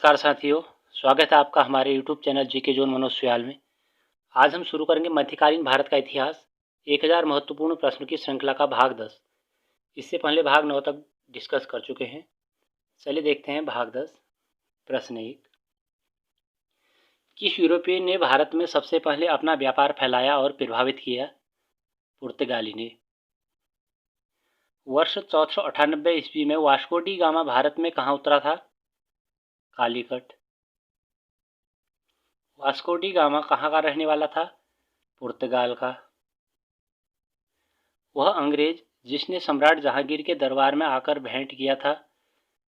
नमस्कार साथियों, स्वागत है आपका हमारे YouTube channel GK zone Manoj Suyal में। आज हम शुरू करेंगे मध्यकालीन भारत का इतिहास 1000 महत्वपूर्ण प्रश्नों की श्रृंखला का भाग 10। इससे पहले भाग 9 तक डिस्कस कर चुके हैं। चलिए देखते हैं भाग 10। प्रश्न 1, किस यूरोपीय ने भारत में सबसे पहले अपना व्यापार फैलाया और प्रभावित किया? पुर्तगाली ने। वर्ष 1498 ईस्वी में वास्को डी गामा भारत में कहाँ उतरा था? कालीकट। वास्को डी गामा कहाँ का रहने वाला था? पुर्तगाल का। वह अंग्रेज जिसने सम्राट जहांगीर के दरबार में आकर भेंट किया था?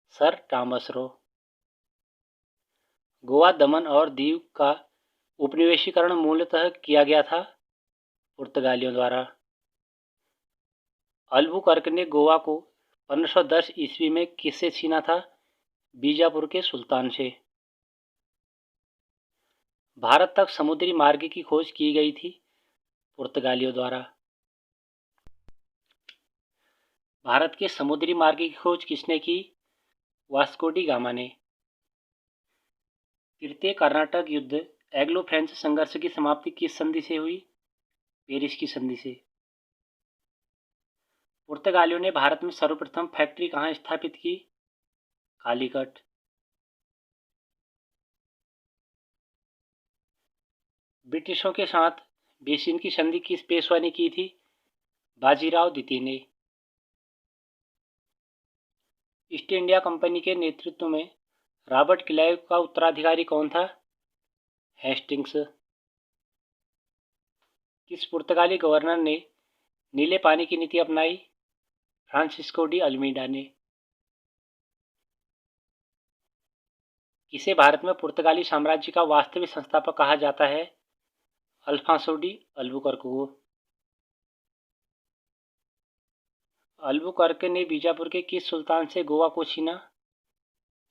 Sir Thomas Roe. गोवा, दमन और दीव का उपनिवेशीकरण मूलतः किया गया था पुर्तगालियों द्वारा। अल्बुकर्क ने गोवा को 1510 ईस्वी में किससे छीना था? बीजापुर के सुल्तान से। भारत तक समुद्री मार्ग की खोज की गई थी पुर्तगालियों द्वारा। भारत के समुद्री मार्ग की खोज किसने की? वास्को डी गामा ने। तृतीय कर्नाटक युद्ध एंग्लो फ्रेंच संघर्ष की समाप्ति किस संधि से हुई? पेरिस की संधि से। पुर्तगालियों ने भारत में सर्वप्रथम फैक्ट्री कहाँ स्थापित की? कालीकट। ब्रिटिशों के साथ बेसिन की संधि किस पेशवा ने की थी? बाजीराव द्वितीय ने। ईस्ट इंडिया कंपनी के नेतृत्व में रॉबर्ट क्लाइव का उत्तराधिकारी कौन था? हेस्टिंग्स। किस पुर्तगाली गवर्नर ने नीले पानी की नीति अपनाई? फ्रांसिस्को डी अल्मीडा ने। किसे भारत में पुर्तगाली साम्राज्य का वास्तविक संस्थापक कहा जाता है? अल्फांसो डी अल्बुकर्क को। अल्बुकर्क ने बीजापुर के किस सुल्तान से गोवा को छीना?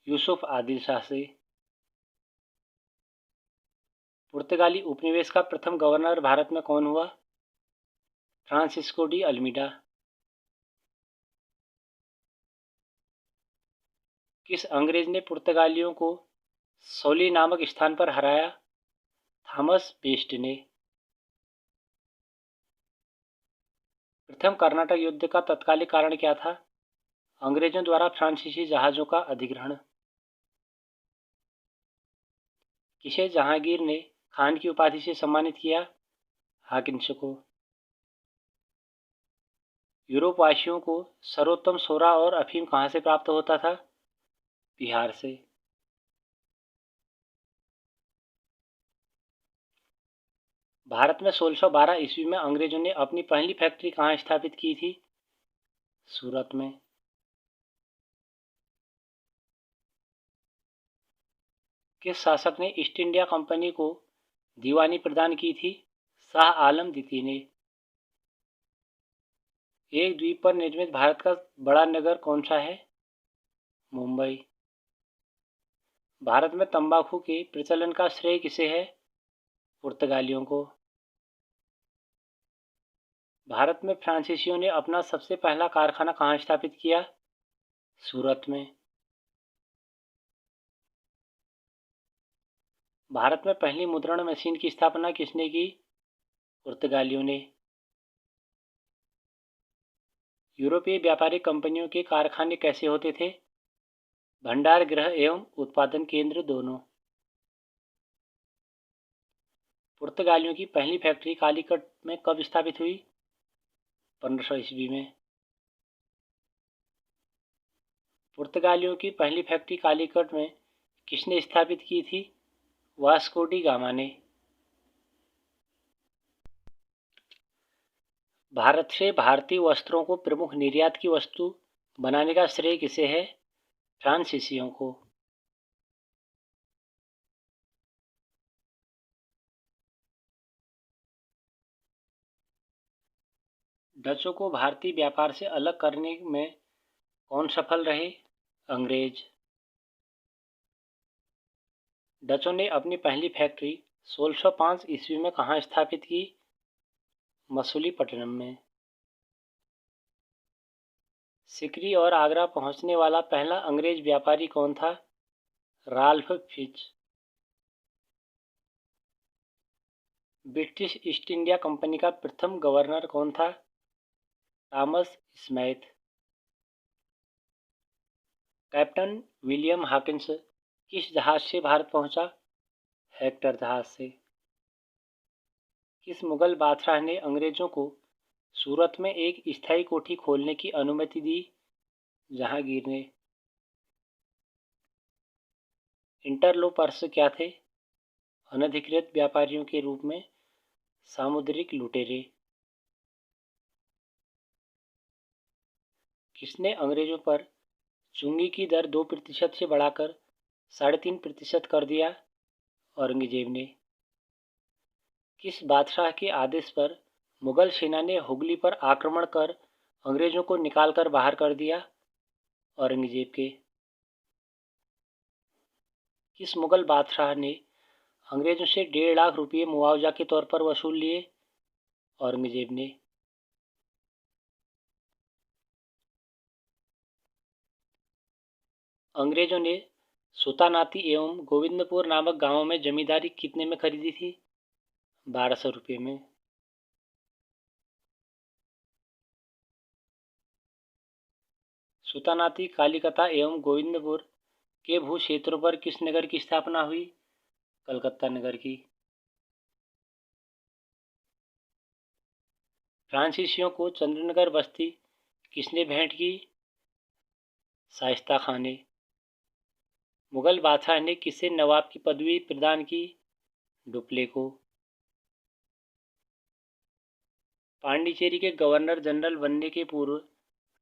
यूसुफ आदिल शाह से। पुर्तगाली उपनिवेश का प्रथम गवर्नर भारत में कौन हुआ? Francisco de Almeida. किस अंग्रेज ने पुर्तगालियों को सोली नामक स्थान पर हराया? थॉमस बेस्ट ने। प्रथम कर्नाटक युद्ध का तत्कालिक कारण क्या था? अंग्रेजों द्वारा फ्रांसीसी जहाजों का अधिग्रहण। किसे जहांगीर ने खान की उपाधि से सम्मानित किया? हाकिन्स को। यूरोप वासियों को सर्वोत्तम सोरा और अफीम कहाँ से प्राप्त होता था? बिहार से। भारत में 1612 ईस्वी में अंग्रेजों ने अपनी पहली फैक्ट्री कहाँ स्थापित की थी? सूरत में। किस शासक ने ईस्ट इंडिया कंपनी को दीवानी प्रदान की थी? शाह आलम द्वितीय ने। एक द्वीप पर निर्मित भारत का बड़ा नगर कौन सा है? मुंबई। भारत में तंबाकू के प्रचलन का श्रेय किसे है? पुर्तगालियों को। भारत में फ्रांसीसियों ने अपना सबसे पहला कारखाना कहाँ स्थापित किया? सूरत में। भारत में पहली मुद्रण मशीन की स्थापना किसने की? पुर्तगालियों ने। यूरोपीय व्यापारिक कंपनियों के कारखाने कैसे होते थे? भंडार गृह एवं उत्पादन केंद्र दोनों। पुर्तगालियों की पहली फैक्ट्री कालीकट में कब स्थापित हुई? 1500 ईस्वी में। पुर्तगालियों की पहली फैक्ट्री कालीकट में किसने स्थापित की थी? वास्को डी गामा ने। भारत से भारतीय वस्त्रों को प्रमुख निर्यात की वस्तु बनाने का श्रेय किसे है? फ्रांसीसियों को। डचों को भारतीय व्यापार से अलग करने में कौन सफल रहे? अंग्रेज। डचों ने अपनी पहली फैक्ट्री 1605 ईस्वी में कहाँ स्थापित की? मसूलीपट्टनम में। सिकरी और आगरा पहुंचने वाला पहला अंग्रेज व्यापारी कौन था? Ralph Fitch. British east India company का प्रथम गवर्नर कौन था? Thomas Smith. Captain William Hawkins किस जहाज से भारत पहुंचा? हेक्टर जहाज से। किस मुगल बादशाह ने अंग्रेजों को सूरत में एक स्थायी कोठी खोलने की अनुमति दी? जहांगीर ने। इंटरलोपर्स क्या थे? अनधिकृत व्यापारियों के रूप में सामुद्रिक लुटेरे। किसने अंग्रेजों पर चुंगी की दर 2% से बढ़ाकर 3.5% कर दिया? औरंगजेब ने। किस बादशाह के आदेश पर मुगल सेना ने हुगली पर आक्रमण कर अंग्रेजों को निकालकर बाहर कर दिया? औरंगजेब के। किस मुगल बादशाह ने अंग्रेजों से 1.5 लाख रुपये मुआवजा के तौर पर वसूल लिए? औरंगजेब ने। अंग्रेजों ने सुतानाती एवं गोविंदपुर नामक गांवों में जमींदारी कितने में खरीदी थी? 1200 रुपये में। सुतानाती, कालिकता एवं गोविंदपुर के भू क्षेत्रों पर किस नगर की स्थापना हुई? कलकत्ता नगर की। फ्रांसीसियों को चंद्रनगर बस्ती किसने भेंट की? शाइस्ता खां ने। मुगल बादशाह ने किसे नवाब की पदवी प्रदान की? डुप्ले को। पांडिचेरी के गवर्नर जनरल बनने के पूर्व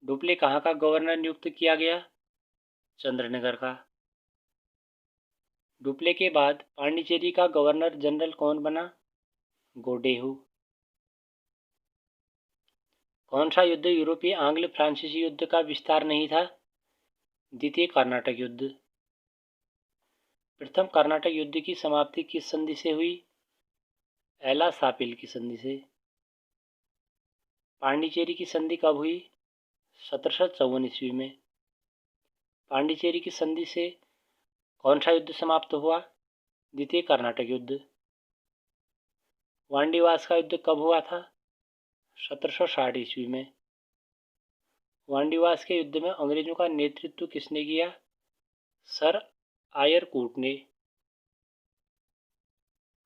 डुप्ले कहाँ का गवर्नर नियुक्त किया गया? चंद्रनगर का। डुप्ले के बाद पांडिचेरी का गवर्नर जनरल कौन बना? गोडेहू। कौन सा युद्ध यूरोपीय आंग्ल फ्रांसीसी युद्ध का विस्तार नहीं था? द्वितीय कर्नाटक युद्ध। प्रथम कर्नाटक युद्ध की समाप्ति किस संधि से हुई? एला सापिल की संधि से। पांडिचेरी की संधि कब हुई? 1754 ईस्वी में। पांडिचेरी की संधि से कौन सा युद्ध समाप्त हुआ? द्वितीय कर्नाटक युद्ध। वांडीवास का युद्ध कब हुआ था? 1760 ईस्वी में। वांडीवास के युद्ध में अंग्रेजों का नेतृत्व किसने किया? सर आयरकूट ने।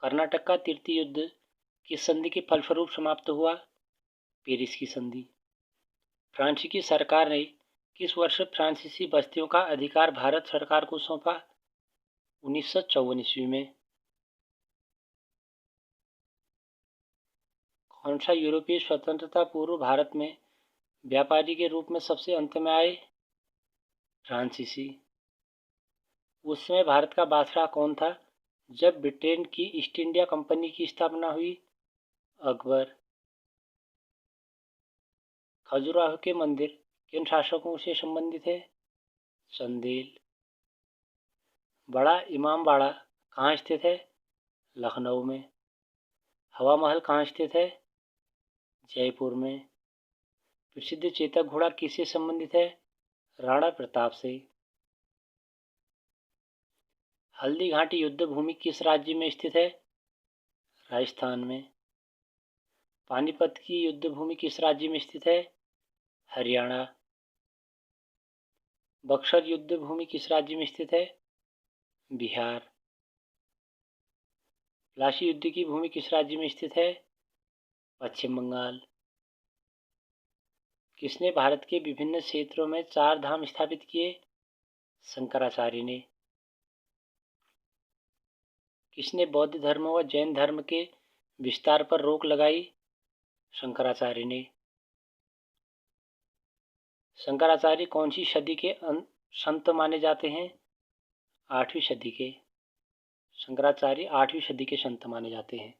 कर्नाटक का तृतीय युद्ध किस संधि के फलस्वरूप समाप्त हुआ? पेरिस की संधि। फ्रांसीसी सरकार ने किस वर्ष फ्रांसीसी बस्तियों का अधिकार भारत सरकार को सौंपा? 1954 ईस्वी में। कौन सा यूरोपीय स्वतंत्रता पूर्व भारत में व्यापारी के रूप में सबसे अंत में आए? फ्रांसीसी। उस समय भारत का बादशाह कौन था जब ब्रिटेन की ईस्ट इंडिया कंपनी की स्थापना हुई? अकबर। खजुराहो के मंदिर किन शासकों से संबंधित है? चंदेल। बड़ा इमामबाड़ा कहाँ स्थित है? लखनऊ में। हवा महल कहाँ स्थित है? जयपुर में। प्रसिद्ध चेतक घोड़ा किससे संबंधित है? राणा प्रताप से। हल्दी घाटी युद्ध भूमि किस राज्य में स्थित है? राजस्थान में। पानीपत की युद्ध भूमि किस राज्य में स्थित है? हरियाणा। बक्सर युद्ध भूमि किस राज्य में स्थित है? बिहार। प्लासी युद्ध की भूमि किस राज्य में स्थित है? पश्चिम बंगाल। किसने भारत के विभिन्न क्षेत्रों में 4 धाम स्थापित किए? शंकराचार्य ने। किसने बौद्ध धर्म व जैन धर्म के विस्तार पर रोक लगाई? शंकराचार्य ने। शंकराचार्य कौन सी सदी के संत माने जाते हैं? 8वीं सदी के। शंकराचार्य 8वीं सदी के संत माने जाते हैं।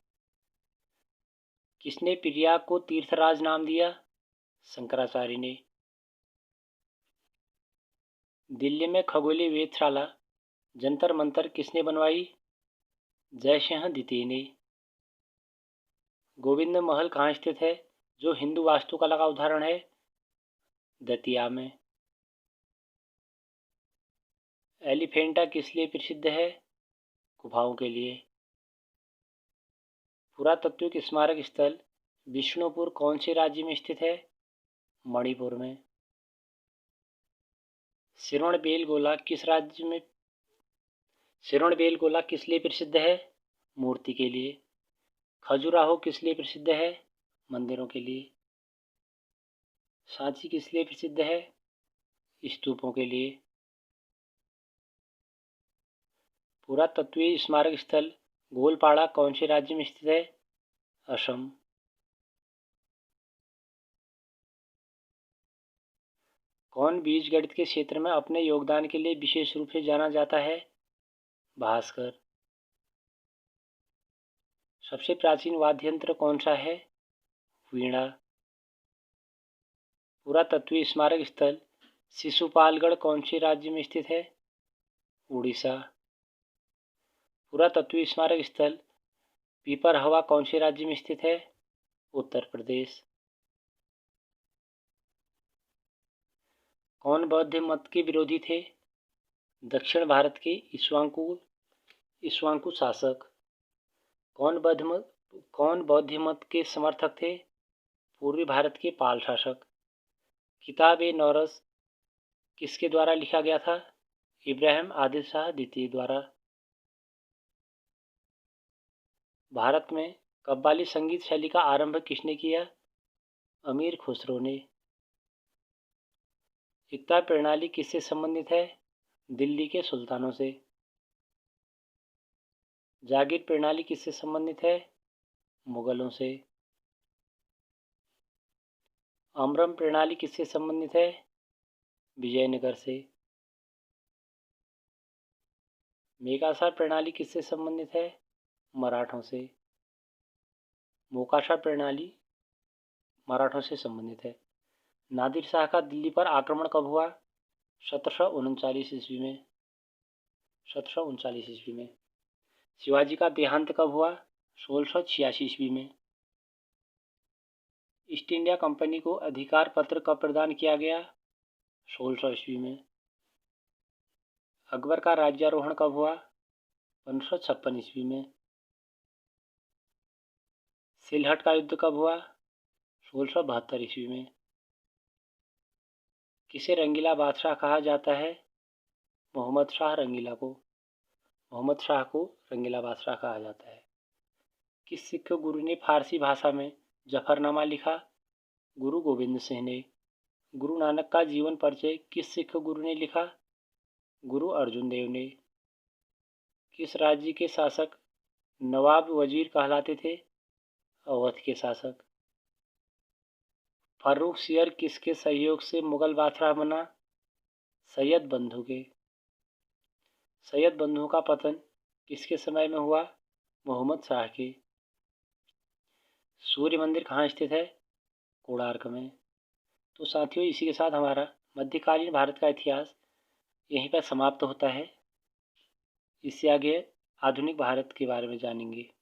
किसने प्रयाग को तीर्थराज नाम दिया? शंकराचार्य ने। दिल्ली में खगोलीय वेधशाला जंतर मंतर किसने बनवाई? जयसिंह द्वितीय ने। गोविंद महल कहाँ स्थित है जो हिंदू वास्तुकला का उदाहरण है? दतिया में। एलिफेंटा किस लिए प्रसिद्ध है? गुफाओं के लिए। पुरातात्विक स्मारक स्थल विष्णुपुर कौन से राज्य में स्थित है? मणिपुर में। श्रवणबेलगोला किस लिए प्रसिद्ध है? मूर्ति के लिए। खजुराहो किस लिए प्रसिद्ध है? मंदिरों के लिए। सांची किस लिए प्रसिद्ध है? स्तूपों के लिए। पुरातत्वीय स्मारक स्थल गोलपाड़ा कौन से राज्य में स्थित है? असम। कौन बीजगणित के क्षेत्र में अपने योगदान के लिए विशेष रूप से जाना जाता है? भास्कर। सबसे प्राचीन वाद्य यंत्र कौन सा है? वीणा। पुरातत्वीय स्मारक स्थल शिशुपालगढ़ कौन से राज्य में स्थित है? उड़ीसा। पुरातत्वीय स्मारक स्थल पीपरहवा कौन से राज्य में स्थित है? उत्तर प्रदेश। कौन बौद्ध मत के विरोधी थे? दक्षिण भारत के इक्ष्वाकु शासक। कौन बौद्ध मत के समर्थक थे? पूर्वी भारत के पाल शासक। किताब-ए-नौरस किसके द्वारा लिखा गया था? इब्राहिम आदिल शाह द्वितीय द्वारा। भारत में कव्वाली संगीत शैली का आरंभ किसने किया? अमीर खुसरो ने। इक्ता प्रणाली किससे संबंधित है? दिल्ली के सुल्तानों से। जागीर प्रणाली किससे संबंधित है? मुगलों से। अमरम प्रणाली किससे संबंधित है? विजयनगर से। मेकाशा प्रणाली किससे संबंधित है? मराठों से। मोकाशा प्रणाली मराठों से संबंधित है। नादिर शाह का दिल्ली पर आक्रमण कब हुआ? 1739 ईस्वी में। 1739 ईस्वी में। शिवाजी का देहांत कब हुआ? 1686 ईस्वी में। ईस्ट इंडिया कंपनी को अधिकार पत्र कब प्रदान किया गया? 1600 ईस्वी में। अकबर का राज्यारोहण कब हुआ? 1556 ईस्वी में। सिलहट का युद्ध कब हुआ? 1672 ईस्वी में। किसे रंगीला बादशाह कहा जाता है? मोहम्मद शाह को रंगीला बादशाह कहा जाता है। किस सिख गुरु ने फारसी भाषा में जफरनामा लिखा? गुरु गोविंद सिंह ने। गुरु नानक का जीवन परिचय किस सिख गुरु ने लिखा? गुरु अर्जुन देव ने। किस राज्य के शासक नवाब वजीर कहलाते थे? अवध के शासक। फर्रुखसियर किसके सहयोग से मुगल बादशाह बना? सैयद बंधु के। सैयद बंधु का पतन किसके समय में हुआ? मोहम्मद शाह के। सूर्य मंदिर कहाँ स्थित है? कोणार्क में। तो साथियों, इसी के साथ हमारा मध्यकालीन भारत का इतिहास यहीं पर समाप्त होता है। इससे आगे आधुनिक भारत के बारे में जानेंगे।